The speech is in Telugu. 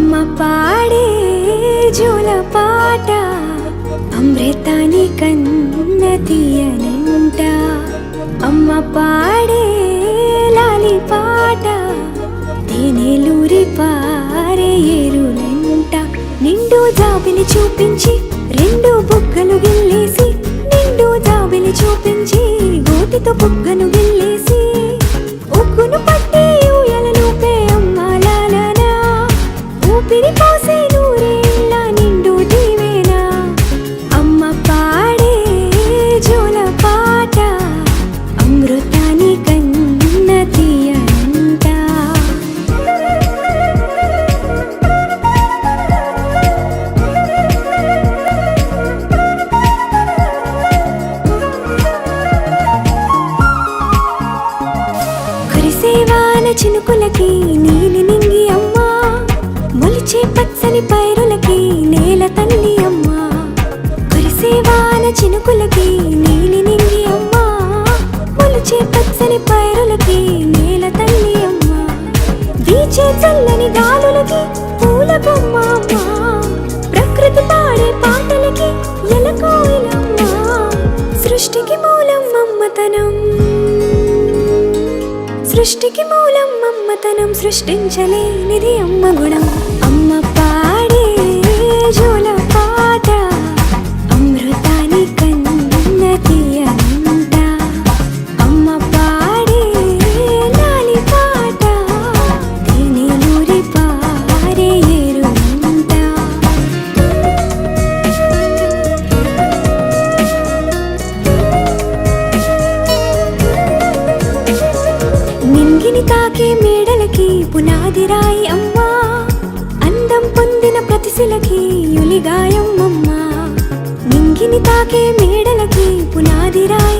అమ్మ పాడే జోల పాట అమృతాని కన్న తీయనంట. అమ్మ పాడే లాలి పాట తేనెలూరి పారే ఏరులంట. నిండు జాబిలి చూపించి రెండు బుగ్గలు గిల్లేసి, నిండు జాబిలి చూపించి గోటితో బుగ్గను గిల్లేసి, ఉగ్గును పట్టి ఊయలను పే అమ్మాలనా, ఊపిరి పోసే నూరేళ్ళ నిండు దీవేనా. అమ్మ పాడే జోల పాట అమృతాని కన్న తీయనంట. కురిసేవాన చినుకులకి నీలి నింగి అమ్మా, మొలిచే పచ్చని పైరులకి నేల తల్లి అమ్మా. కురిసేవాన చినుకులకి నీలి నింగి అమ్మా, మొలిచే పచ్చని పైరులకి నేల తల్లి అమ్మా. వీచే చల్లని గాలులకి పూల బొమ్మ అమ్మా, ప్రకృతి పాడే పాటలకి ఎలకోయిలమ్మా. సృష్టికి మూలం మమ్మతనం, సృష్టికి మూలం మమ్మతనం, సృష్టించలేనిది అమ్మ గుణం. అమ్మ పాడే జోల పాట అమృతాని కన్న తీయనంట. అమ్మ పాడే లాలి పాట తేనెలూరి పారే ఏరులంట. నింగిని తాకే మేడలకి పునాది రాయి అమ్మా, అందం పొందిన ప్రతిశిలకి యులిగాయం అమ్మా. నింగిని తాకే మేడలకి పునాది రాయి